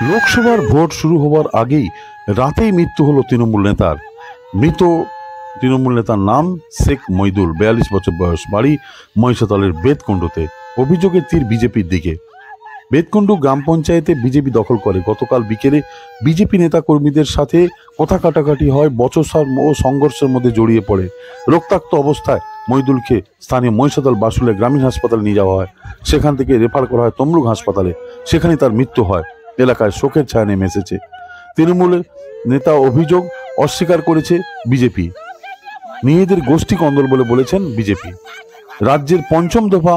লোকসভার ভোট শুরু হওয়ার আগেই রাতেই মৃত্যু হলো তৃণমূল নেতার। মৃত তৃণমূল নেতার নাম শেখ মইদুল, 42 বছর বয়স, বাড়ি মহিষাদলের বেতকুণ্ডুতে। অভিযোগের তীর বিজেপির দিকে। বেতকুণ্ডু গ্রাম পঞ্চায়েতে বিজেপি দখল করে। গতকাল বিকেলে বিজেপি নেতা কর্মীদের সাথে কথা কাটাকাটি হয়, বচসা ও সংঘর্ষের মধ্যে জড়িয়ে পড়ে। রক্তাক্ত অবস্থায় মইদুলকে স্থানীয় মহিষাদল বাসুলে গ্রামীণ হাসপাতালে নিয়ে যাওয়া হয়। সেখান থেকে রেফার করা হয় তমলুক হাসপাতালে। সেখানে তার মৃত্যু হয়। এলাকায় শোকের ছায়া নেমে এসেছে। তৃণমূলের নেতা অভিযোগ অস্বীকার করেছে বিজেপি। নিজেদের গোষ্ঠী কন্দল বলে বলেছেন বিজেপি। রাজ্যের পঞ্চম দফা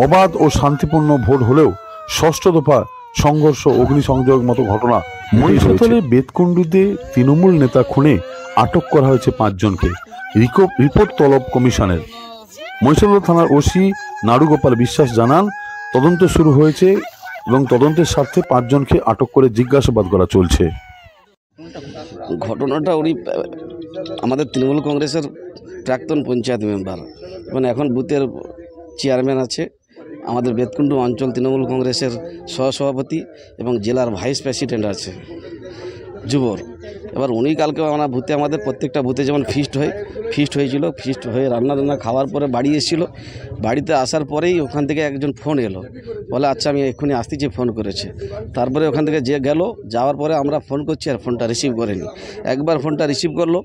অবাধ ও শান্তিপূর্ণ ভোট হলেও ষষ্ঠ দফা সংঘর্ষ, অগ্নিসংযোগ মতো ঘটনা। মহিষাদলের বেতকুণ্ডুতে তৃণমূল নেতা খুনে আটক করা হয়েছে 5 জনকে। রিপোর্ট তলব কমিশনের। মহিষাদল থানার ওসি নাড়ুগোপাল বিশ্বাস জানান, তদন্ত শুরু হয়েছে এবং তদন্তের স্বার্থে 5 জনকে আটক করে জিজ্ঞাসাবাদ করা চলছে। ঘটনাটা উনি আমাদের তৃণমূল কংগ্রেসের প্রাক্তন পঞ্চায়েত মেম্বার এবং এখন বুথের চেয়ারম্যান আছে, আমাদের বেতকুণ্ডু অঞ্চল তৃণমূল কংগ্রেসের সহসভাপতি এবং জেলার ভাইস প্রেসিডেন্ট আছে যুবর। এবার উনি কালকে আমরা বুথে, আমাদের প্রত্যেকটা বুথে যেমন ফিস্ট হয়েছিল, ফিস্ট হয়ে রান্না খাওয়ার পরে বাড়ি এসেছিল। বাড়িতে আসার পরেই ওখান থেকে একজন ফোন এলো, বলে আচ্ছা আমি এক্ষুনি আসতেছি, ফোন করেছে। তারপরে ওখান থেকে যে গেল, যাওয়ার পরে আমরা ফোন করছি আর ফোনটা রিসিভ করেনি। একবার ফোনটা রিসিভ করলো,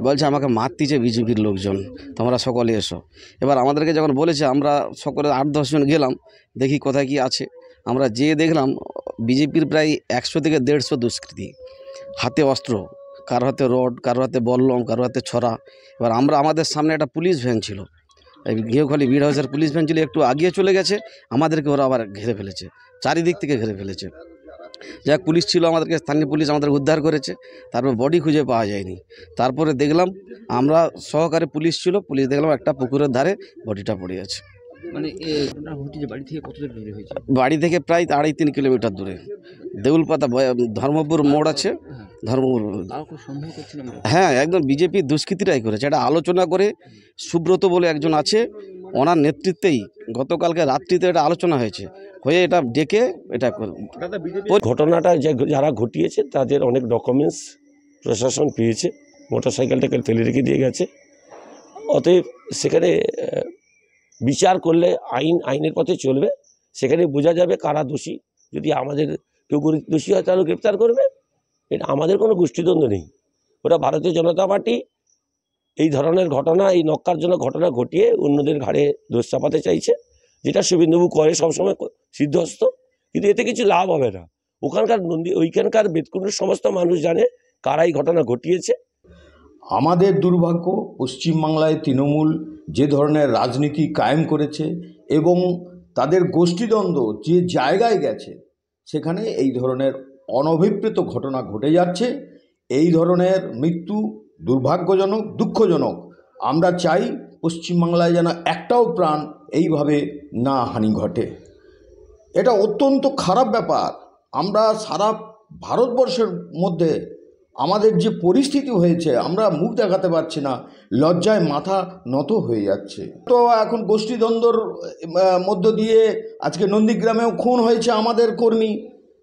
বলছে আমাকে মারতিছে বিজেপির লোকজন, তোমরা সকলে এসো। এবার আমাদেরকে যখন বলেছে, আমরা সকলে 8-10 জন গেলাম, দেখি কোথায় কি আছে। আমরা যেয়ে দেখলাম বিজেপির প্রায় 100 থেকে 150 দুষ্কৃতী, হাতে অস্ত্র, কারো হাতে রড, কারো হাতে বল্লম, কারো হাতে ছড়া। এবার আমাদের সামনে একটা পুলিশ ভ্যান ছিল, এই ঘিওখালি বিড হাউসের পুলিশ ভ্যান ছিল, একটু আগিয়ে চলে গেছে, আমাদেরকে ওরা আবার ঘিরে ফেলেছে, চারিদিক থেকে ঘিরে ফেলেছে। যাক পুলিশ ছিল, আমাদেরকে স্থানীয় পুলিশ আমাদের উদ্ধার করেছে। তারপর বডি খুঁজে পাওয়া যায়নি। তারপরে দেখলাম আমরা সহকারী পুলিশ ছিল, পুলিশ দেখলাম একটা পুকুরের ধারে বডিটা পড়ে আছে। মানে বাড়ি থেকে কত দূরে হয়েছে? বাড়ি থেকে প্রায় 2.5-3 কিলোমিটার দূরে দেউলপাতা ধর্মপুর মোড় আছে, ধর্মপুর। হ্যাঁ, একদম বিজেপি দুষ্কৃতীরাই করেছে। এটা আলোচনা করে সুব্রত বলে একজন আছে, ওনার নেতৃত্বেই গতকালকে রাত্রিতে এটা আলোচনা হয়েছে, হয়ে এটা ডেকে এটা ঘটনাটা যারা ঘটিয়েছে তাদের অনেক ডকুমেন্টস প্রশাসন পেয়েছে, মোটরসাইকেলটাকে ফেলে রেখে দিয়ে গেছে। অতএব সেখানে বিচার করলে আইনের পথে চলবে, সেখানে বোঝা যাবে কারা দোষী। যদি আমাদের কেউ দোষী হয় তাহলে গ্রেপ্তার করবে। এটা আমাদের কোনো গোষ্ঠীদ্বন্দ্ব নেই। ওরা ভারতীয় জনতা পার্টি এই ধরনের ঘটনা, এই নক্কারজনক ঘটনা ঘটিয়ে অন্যদের ঘাড়ে দোষ চাপাতে চাইছে, যেটা শুভেন্দুবাবু করে সবসময় সিদ্ধহস্ত। কিন্তু এতে কিছু লাভ হবে না। ওইখানকার বেতকুণ্ডুর সমস্ত মানুষ জানে কারা এই ঘটনা ঘটিয়েছে। আমাদের দুর্ভাগ্য, পশ্চিমবাংলায় তৃণমূল যে ধরনের রাজনীতি কায়েম করেছে এবং তাদের গোষ্ঠীদ্বন্দ্ব যে জায়গায় গেছে, সেখানে এই ধরনের অনভিপ্রেত ঘটনা ঘটে যাচ্ছে। এই ধরনের মৃত্যু দুর্ভাগ্যজনক, দুঃখজনক। আমরা চাই পশ্চিমবাংলায় যেন একটাও প্রাণ এইভাবে না হানি ঘটে। এটা অত্যন্ত খারাপ ব্যাপার। আমরা সারা ভারতবর্ষের মধ্যে আমাদের যে পরিস্থিতি হয়েছে, আমরা মুখ দেখাতে পারছি না, লজ্জায় মাথা নত হয়ে যাচ্ছে। তো এখন গোষ্ঠীদ্বন্দ্বর মধ্য দিয়ে আজকে নন্দীগ্রামেও খুন হয়েছে আমাদের কর্মী,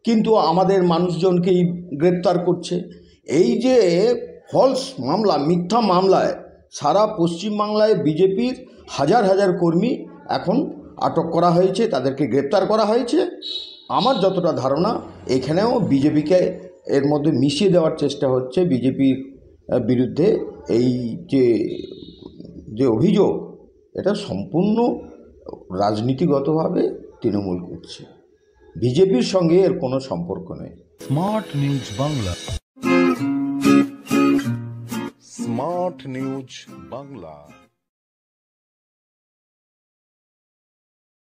কিন্তু আমাদের মানুষজনকেই গ্রেপ্তার করছে। এই যে ফলস মামলা, মিথ্যা মামলায় সারা পশ্চিমবাংলায় বিজেপির হাজার হাজার কর্মী এখন আটক করা হয়েছে, তাদেরকে গ্রেপ্তার করা হয়েছে। আমার যতটা ধারণা, এখানেও বিজেপিকে এর মধ্যে মিশিয়ে দেওয়ার চেষ্টা হচ্ছে। বিজেপির বিরুদ্ধে এই যে অভিযোগ, এটা সম্পূর্ণ রাজনীতিগতভাবে তৃণমূল করছে। বিজেপির সঙ্গে এর কোনো সম্পর্ক নেই। Smart news Bangla. Smart news Bangla.